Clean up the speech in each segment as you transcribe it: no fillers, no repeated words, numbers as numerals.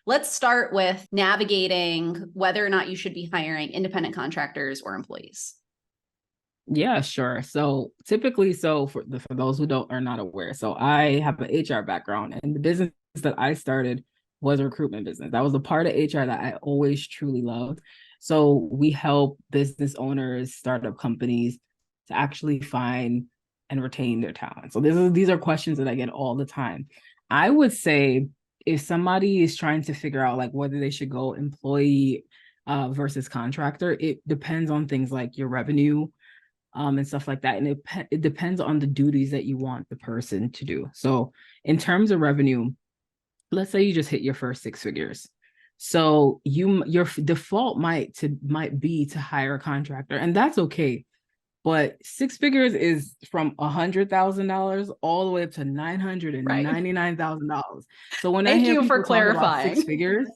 Let's start with navigating whether or not you should be hiring independent contractors or employees. Yeah, sure. So typically, for those who don't are not aware, so I have an HR background, and the business that I started was a recruitment business. That was a part of HR that I always truly loved. So we help business owners, startup companies to actually find and retain their talent. So these are questions that I get all the time. I would say if somebody is trying to figure out like whether they should go employee versus contractor, it depends on things like your revenue and stuff like that. And it depends on the duties that you want the person to do. So in terms of revenue, let's say you just hit your first 6 figures. So your default might be to hire a contractor, and that's okay. But 6 figures is from $100,000 all the way up to $999,000. So when I Thank hear you for people talk about six clarifying. figures,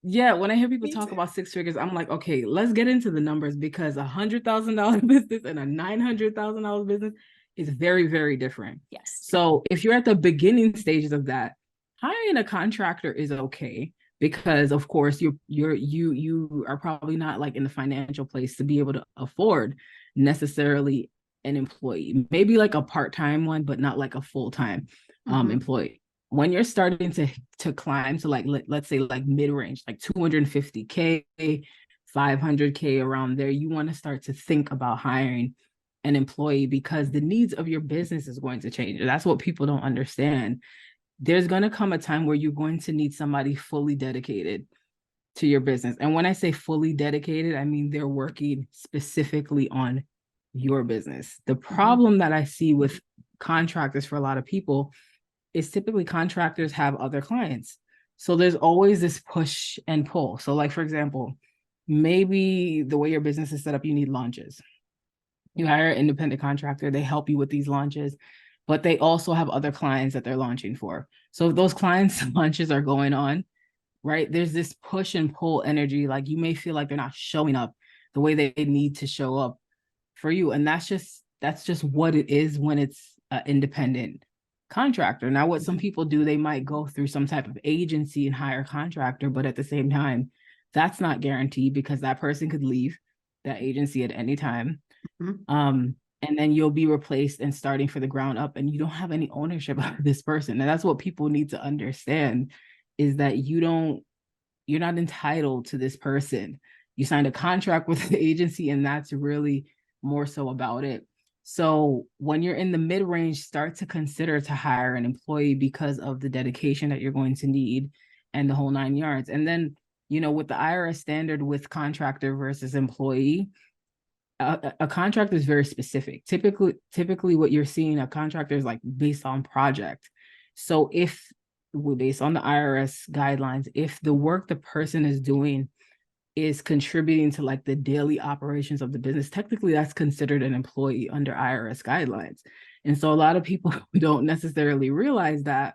yeah, when I hear people Me talk too. about 6 figures, I'm like, okay, let's get into the numbers because $100,000 business and a $900,000 business is very, very different. Yes. So if you're at the beginning stages of that, hiring a contractor is okay because of course you are probably not like in the financial place to be able to afford necessarily an employee, maybe like a part-time one, but not like a full-time employee. When you're starting to climb to like let's say like mid-range, like 250K, 500K, around there, you want to start to think about hiring an employee because the needs of your business is going to change. That's what people don't understand. There's going to come a time where you're going to need somebody fully dedicated to your business. And when I say fully dedicated, I mean they're working specifically on your business. The problem that I see with contractors for a lot of people is typically contractors have other clients. So there's always this push and pull. So like, for example, maybe the way your business is set up, you need launches. You hire an independent contractor, they help you with these launches, but they also have other clients that they're launching for. So if those clients' launches are going on, right, there's this push and pull energy. Like you may feel like they're not showing up the way they need to show up for you. And that's just what it is when it's an independent contractor. Now, what some people do, they might go through some type of agency and hire a contractor, but at the same time, that's not guaranteed because that person could leave that agency at any time. And then you'll be replaced and starting for the ground up, and you don't have any ownership of this person. And that's what people need to understand is that you're not entitled to this person. You signed a contract with the agency, and that's really more so about it. So when you're in the mid-range, start to consider to hire an employee because of the dedication that you're going to need and the whole 9 yards. And then, with the IRS standard with contractor versus employee, a contract is very specific. Typically what you're seeing a contractor is like based on project. So if based on the IRS guidelines, if the work the person is doing is contributing to like the daily operations of the business, technically that's considered an employee under IRS guidelines. And so a lot of people don't necessarily realize that,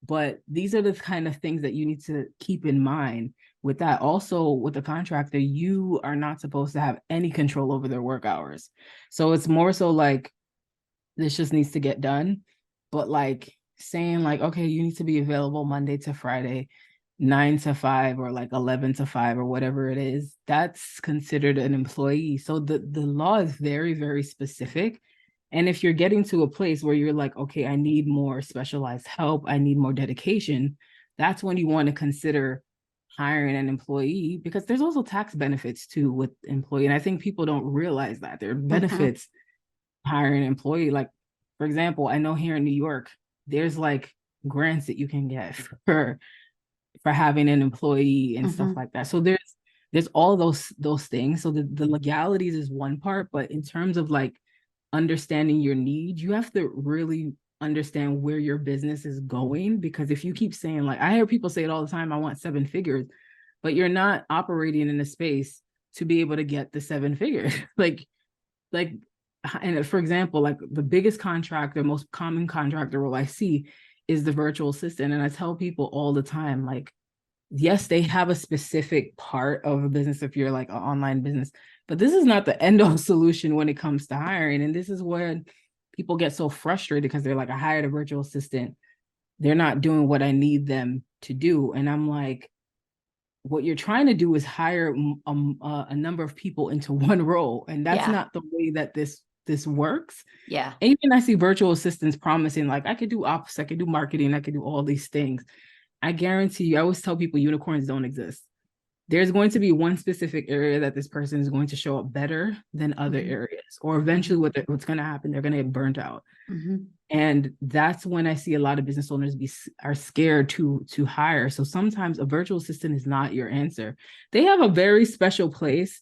but these are the kind of things that you need to keep in mind with that. Also, with a contractor, you are not supposed to have any control over their work hours. So it's more so like this just needs to get done. But like saying like, okay, you need to be available Monday to Friday, 9 to 5, or like 11 to 5, or whatever it is, that's considered an employee. So the law is very, very specific. And if you're getting to a place where you're like, okay, I need more specialized help, I need more dedication, that's when you want to consider hiring an employee, because there's also tax benefits too with employee. And I think people don't realize that there are benefits hiring an employee. Like, for example, I know here in New York, there's like grants that you can get for having an employee and stuff like that. So there's all those things. So the legalities is one part, but in terms of like understanding your needs, you have to really understand where your business is going. Because if you keep saying, like, I hear people say it all the time, I want 7 figures, but you're not operating in a space to be able to get the 7 figures. like and for example, like the biggest contractor, most common contractor role I see is the virtual assistant. And I tell people all the time, like, yes, they have a specific part of a business if you're like an online business, but this is not the end all solution when it comes to hiring. And this is where people get so frustrated because they're like, I hired a virtual assistant, they're not doing what I need them to do. And I'm like, what you're trying to do is hire a number of people into one role, and that's not the way that this works. Yeah. And even I see virtual assistants promising, like, I could do ops, I could do marketing, I could do all these things. I guarantee you, I always tell people unicorns don't exist. There's going to be one specific area that this person is going to show up better than other areas, or eventually what's going to happen, they're going to get burnt out. And that's when I see a lot of business owners are scared to hire. So sometimes a virtual assistant is not your answer. They have a very special place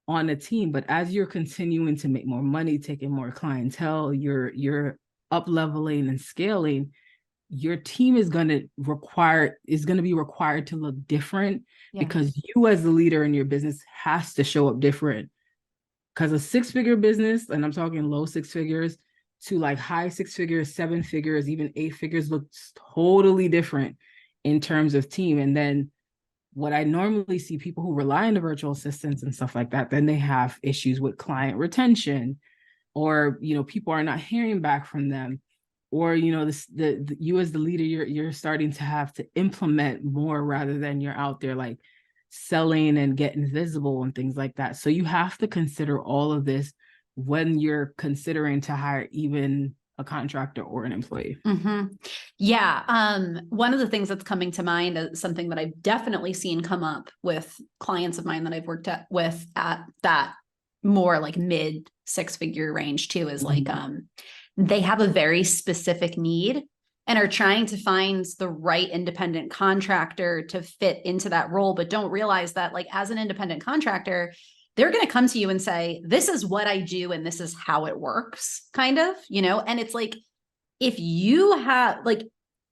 on a team, but as you're continuing to make more money, taking more clientele, you're up leveling and scaling, your team is going to be required to look different, because you as the leader in your business has to show up different. Because a 6-figure business, and I'm talking low 6 figures to like high 6 figures, 7 figures, even 8 figures, looks totally different in terms of team. And then what I normally see, people who rely on the virtual assistants and stuff like that, then they have issues with client retention, or, people are not hearing back from them, or, you as the leader, you're starting to have to implement more rather than you're out there like selling and getting visible and things like that. So you have to consider all of this when you're considering to hire even a contractor or an employee. Yeah. One of the things that's coming to mind is something that I've definitely seen come up with clients of mine that I've worked with at that more like mid 6-figure range too, is like, they have a very specific need and are trying to find the right independent contractor to fit into that role, but don't realize that, like, as an independent contractor, they're going to come to you and say, this is what I do and this is how it works, kind of, and it's like, if you have, like,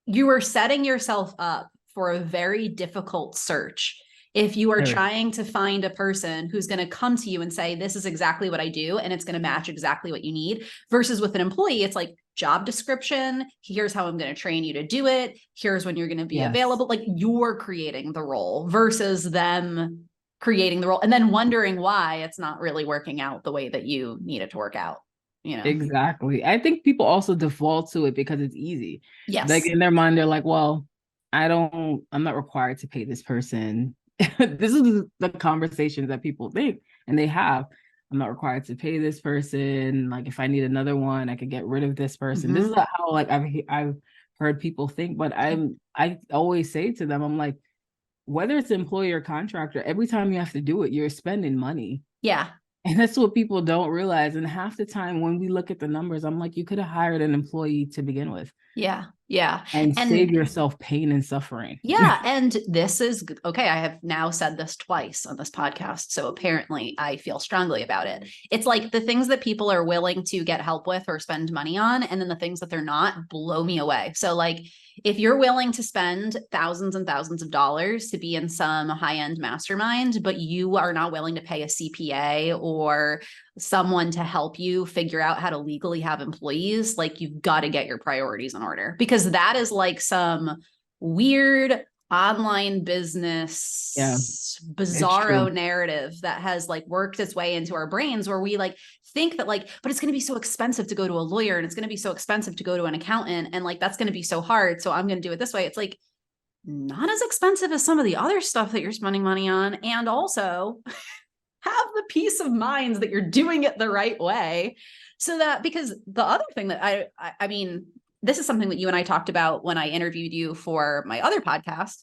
you are setting yourself up for a very difficult search if you are trying to find a person who's going to come to you and say, this is exactly what I do, and it's going to match exactly what you need, versus with an employee, it's like, job description, here's how I'm going to train you to do it, here's when you're going to be available. Like, you're creating the role versus them creating the role and then wondering why it's not really working out the way that you need it to work out. Exactly. I think people also default to it because it's easy. Yes. Like, in their mind, they're like, well, I'm not required to pay this person. This is the conversations that people think and they have. I'm not required to pay this person. Like, if I need another one, I could get rid of this person. This is how, like, I've heard people think, but I always say to them, I'm like, whether it's employee or contractor, every time you have to do it, you're spending money. Yeah. And that's what people don't realize. And half the time when we look at the numbers, I'm like, you could have hired an employee to begin with. Yeah. Yeah. And save yourself pain and suffering. Yeah. And this is okay. I have now said this twice on this podcast, so apparently I feel strongly about it. It's like the things that people are willing to get help with or spend money on, and then the things that they're not, blow me away. So, like, if you're willing to spend thousands and thousands of dollars to be in some high-end mastermind, but you are not willing to pay a CPA or someone to help you figure out how to legally have employees, like, you've got to get your priorities in order, because that is like some weird online business, bizarro narrative that has like worked its way into our brains, where we like think that, like, but it's going to be so expensive to go to a lawyer, and it's going to be so expensive to go to an accountant, and like, that's going to be so hard, so I'm going to do it this way. It's like not as expensive as some of the other stuff that you're spending money on, and also have the peace of mind that you're doing it the right way. So that, because the other thing that I mean, this is something that you and I talked about when I interviewed you for my other podcast,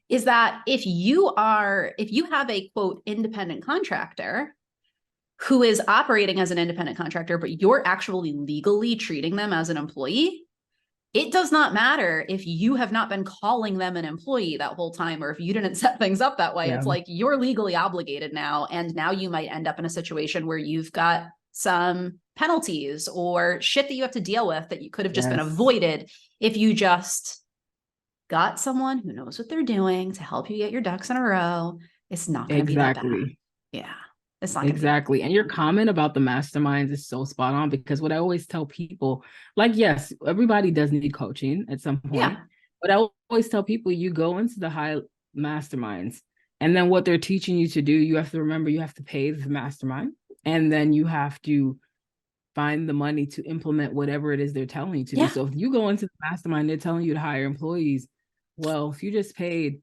is that if you have a quote independent contractor who is operating as an independent contractor, but you're actually legally treating them as an employee, it does not matter if you have not been calling them an employee that whole time, or if you didn't set things up that way. It's like, you're legally obligated now. And now you might end up in a situation where you've got some penalties or shit that you have to deal with that you could have just been avoided if you just got someone who knows what they're doing to help you get your ducks in a row. It's not going to be that bad. Yeah. It's not exactly. And your comment about the masterminds is so spot on, because what I always tell people, like, yes, everybody does need coaching at some point, but I always tell people, you go into the high masterminds, and then what they're teaching you to do, you have to remember, you have to pay the mastermind, and then you have to find the money to implement whatever it is they're telling you to do. So if you go into the mastermind, they're telling you to hire employees. Well, if you just paid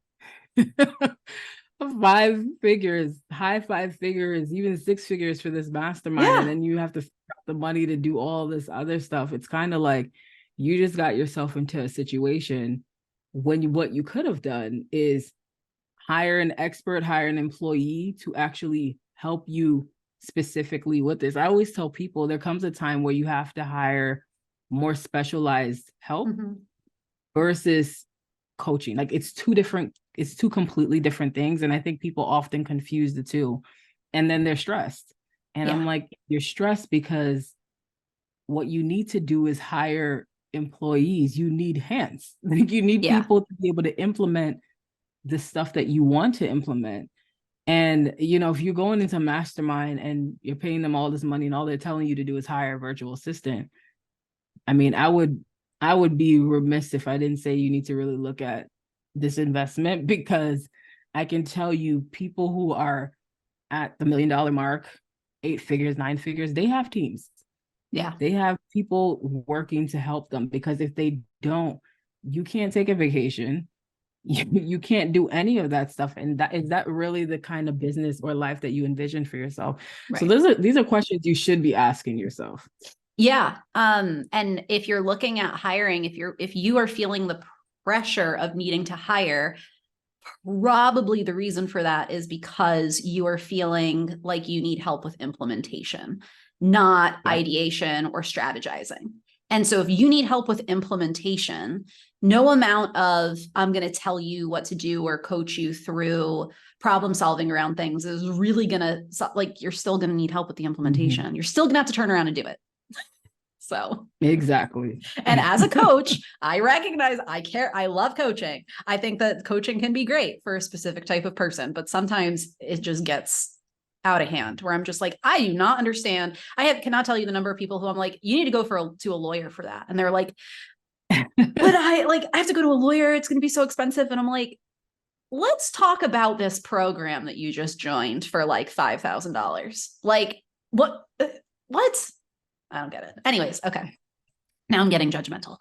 five figures, high five figures, even six figures for this mastermind. Yeah. And then you have to spend the money to do all this other stuff. It's kind of like you just got yourself into a situation when what you could have done is hire an expert, hire an employee to actually help you specifically with this. I always tell people there comes a time where you have to hire more specialized help versus coaching. Like it's two completely different things. And I think people often confuse the two. And then they're stressed. And I'm like, you're stressed because what you need to do is hire employees. You need hands. Like you need people to be able to implement the stuff that you want to implement. And, you know, if you're going into mastermind and you're paying them all this money and all they're telling you to do is hire a virtual assistant, I mean, I would be remiss if I didn't say you need to really look at this investment, because I can tell you people who are at the $1 million mark, 8 figures, 9 figures, they have teams. Yeah. They have people working to help them, because if they don't, you can't take a vacation. You can't do any of that stuff. And is that really the kind of business or life that you envision for yourself? Right. So these are questions you should be asking yourself. Yeah. And if you're looking at hiring, if you are feeling the pressure of needing to hire, probably the reason for that is because you are feeling like you need help with implementation, not ideation or strategizing. And so if you need help with implementation, no amount of I'm going to tell you what to do or coach you through problem solving around things is really going to, like, you're still going to need help with the implementation. You're still going to have to turn around and do it. So exactly. And as a coach, I recognize I care. I love coaching. I think that coaching can be great for a specific type of person, but sometimes it just gets out of hand where I'm just like, I do not understand. Cannot tell you the number of people who I'm like, you need to go to a lawyer for that. And they're like, but I have to go to a lawyer. It's going to be so expensive. And I'm like, let's talk about this program that you just joined for like $5,000. Like what? I don't get it. Anyways. Okay. Now I'm getting judgmental.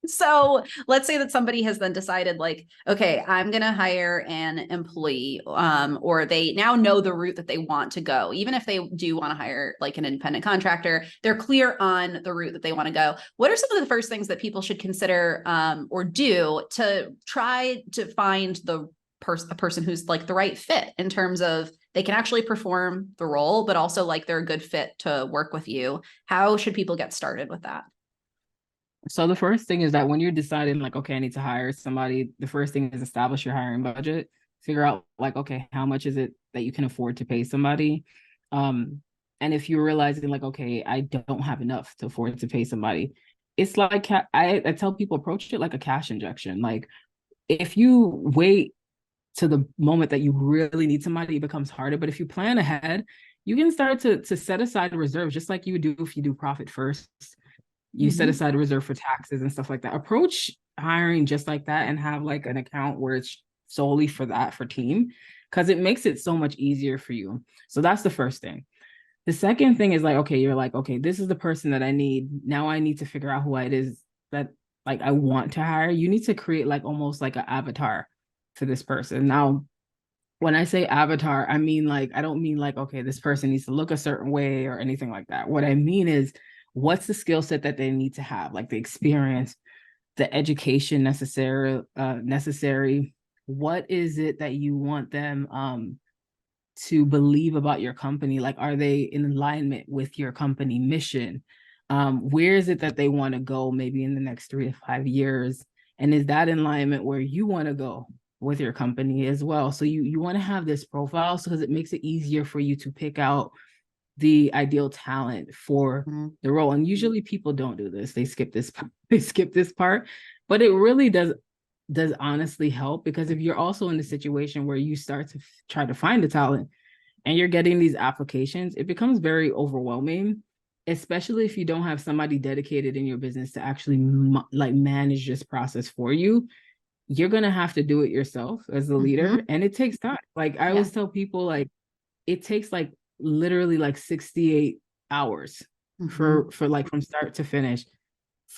So let's say that somebody has then decided like, okay, I'm going to hire an employee, or they now know the route that they want to go. Even if they do want to hire like an independent contractor, they're clear on the route that they want to go. What are some of the first things that people should consider or do to try to find a person who's like the right fit in terms of they can actually perform the role, but also like they're a good fit to work with you? How should people get started with that? So the first thing is that when you're deciding like, okay, I need to hire somebody, the first thing is establish your hiring budget. Figure out like, okay, how much is it that you can afford to pay somebody? And if you're realizing like, okay, I don't have enough to afford to pay somebody, it's like, I tell people approach it like a cash injection. Like if you wait to the moment that you really need somebody, it becomes harder. But if you plan ahead, you can start to set aside reserves, just like you would do if you do profit first. You set aside a reserve for taxes and stuff like that. Approach hiring just like that and have like an account where it's solely for that, for team, because it makes it so much easier for you. So that's the first thing. The second thing is like, okay, you're like, okay, this is the person that I need. Now I need to figure out who it is that like I want to hire. You need to create like almost like an avatar for this person. Now, when I say avatar, I mean like, I don't mean like, okay, this person needs to look a certain way or anything like that. What I mean is, what's the skill set that they need to have, like the experience, the education necessary. What is it that you want them to believe about your company? Like, are they in alignment with your company mission? Where is it that they want to go maybe in the next 3 to 5 years? And is that in alignment where you want to go with your company as well? So you want to have this profile because it makes it easier for you to pick out the ideal talent for the role. And usually people don't do this. They skip this part, but it really does honestly help, because if you're also in the situation where you start to try to find the talent and you're getting these applications, it becomes very overwhelming, especially if you don't have somebody dedicated in your business to actually like manage this process for you. You're going to have to do it yourself as the leader. And it takes time. Like I always tell people, like it takes like literally like 68 hours for like from start to finish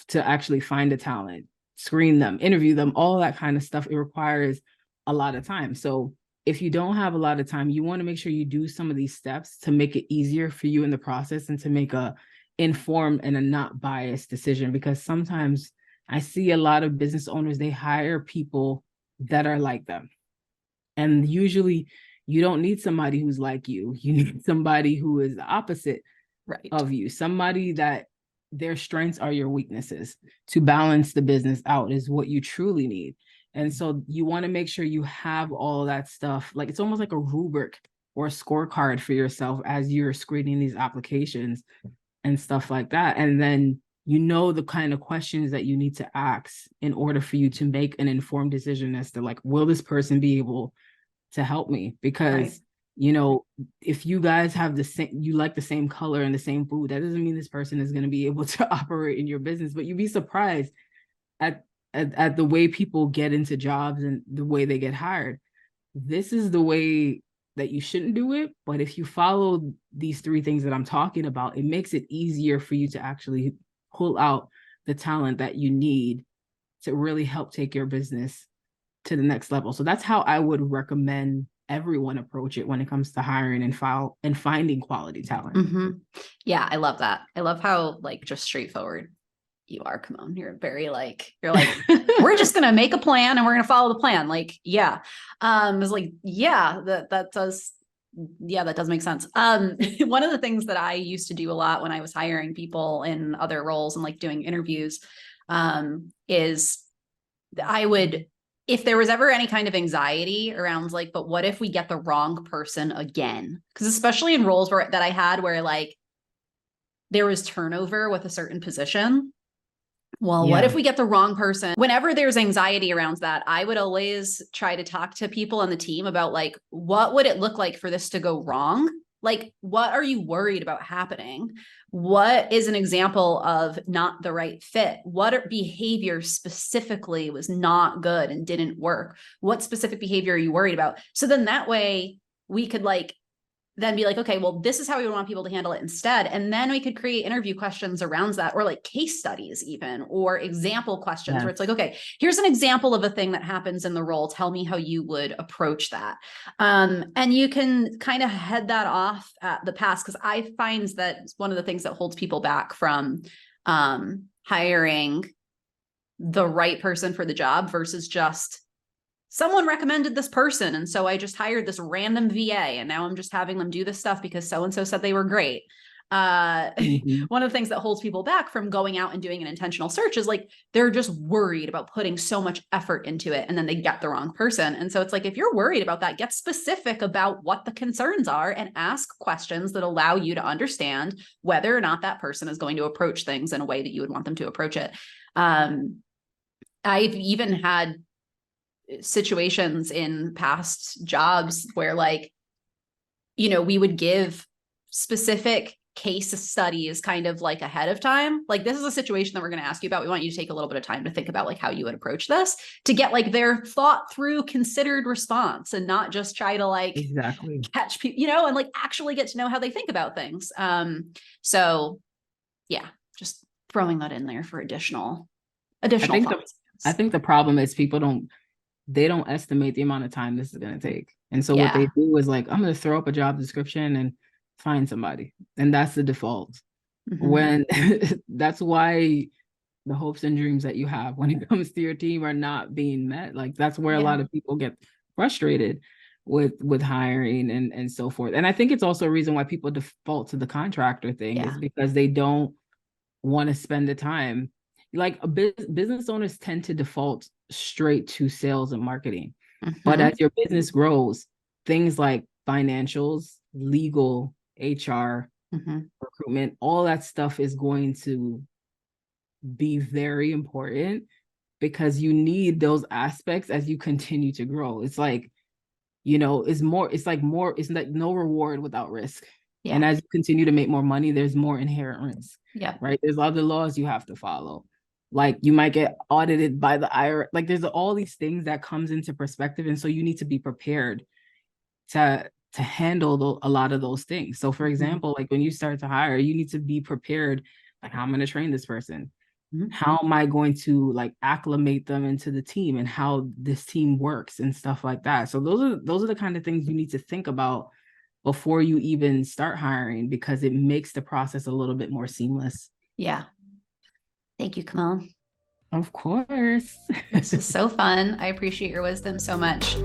to actually find a talent. screen them, interview them, all that kind of stuff. It requires a lot of time. So if you don't have a lot of time, you want to make sure you do some of these steps to make it easier for you in the process and to make a informed and a not biased decision. Because sometimes I see a lot of business owners, they hire people that are like them. And usually you don't need somebody who's like you. You need somebody who is the opposite of you, somebody that their strengths are your weaknesses. To balance the business out is what you truly need. And so you want to make sure you have all of that stuff. Like it's almost like a rubric or a scorecard for yourself as you're screening these applications and stuff like that. And then you know the kind of questions that you need to ask in order for you to make an informed decision as to like, will this person be able to help me? Because you know, if you guys have the same, you like the same color and the same food, that doesn't mean this person is going to be able to operate in your business. But you'd be surprised at the way people get into jobs and the way they get hired. This is the way that you shouldn't do it. But if you follow these 3 things that I'm talking about, it makes it easier for you to actually pull out the talent that you need to really help take your business to the next level. So that's how I would recommend everyone approach it when it comes to hiring and finding quality talent. Mm-hmm. Yeah, I love that. I love how like just straightforward you are, Kimone. You're very like, we're just gonna make a plan and we're gonna follow the plan. Like, yeah. It's like, yeah, that does make sense. One of the things that I used to do a lot when I was hiring people in other roles and like doing interviews, is I would, if there was ever any kind of anxiety around like, but what if we get the wrong person again? Because especially in roles that I had where like there was turnover with a certain position. Well, what if we get the wrong person? Whenever there's anxiety around that, I would always try to talk to people on the team about like, what would it look like for this to go wrong? Like, what are you worried about happening? What is an example of not the right fit? What behavior specifically was not good and didn't work? What specific behavior are you worried about? So then that way we could like then be like, okay, well, this is how we would want people to handle it instead. And then we could create interview questions around that, or like case studies even, or example questions where it's like, okay, here's an example of a thing that happens in the role. Tell me how you would approach that. And you can kind of head that off at the pass. Cause I find that one of the things that holds people back from hiring the right person for the job versus just someone recommended this person. And so I just hired this random VA and now I'm just having them do this stuff because so-and-so said they were great. One of the things that holds people back from going out and doing an intentional search is like, they're just worried about putting so much effort into it and then they get the wrong person. And so it's like, if you're worried about that, get specific about what the concerns are and ask questions that allow you to understand whether or not that person is going to approach things in a way that you would want them to approach it. I've even had situations in past jobs where like, you know, we would give specific case studies kind of like ahead of time. Like, this is a situation that we're going to ask you about. We want you to take a little bit of time to think about like how you would approach this to get like their thought through considered response and not just try to like catch people, you know, and like actually get to know how they think about things. So yeah, just throwing that in there for additional thoughts. I think the problem is people don't estimate the amount of time this is going to take. And so what they do is like, I'm going to throw up a job description and find somebody. And that's the default. When that's why the hopes and dreams that you have when it comes to your team are not being met. Like that's where a lot of people get frustrated with hiring and so forth. And I think it's also a reason why people default to the contractor thing is because they don't want to spend the time. Like business owners tend to default straight to sales and marketing. But as your business grows, things like financials, legal, HR, recruitment, all that stuff is going to be very important because you need those aspects as you continue to grow. It's like, you know, it's like no reward without risk. And as you continue to make more money, there's more inherent risk. Right. There's other laws you have to follow. Like you might get audited by the IRS. Like there's all these things that comes into perspective. And so you need to be prepared to handle a lot of those things. So for example, like when you start to hire, you need to be prepared. Like, how I'm going to train this person. How am I going to like acclimate them into the team and how this team works and stuff like that? So those are the kind of things you need to think about before you even start hiring, because it makes the process a little bit more seamless. Yeah. Thank you, Kimone. Of course. This was so fun. I appreciate your wisdom so much.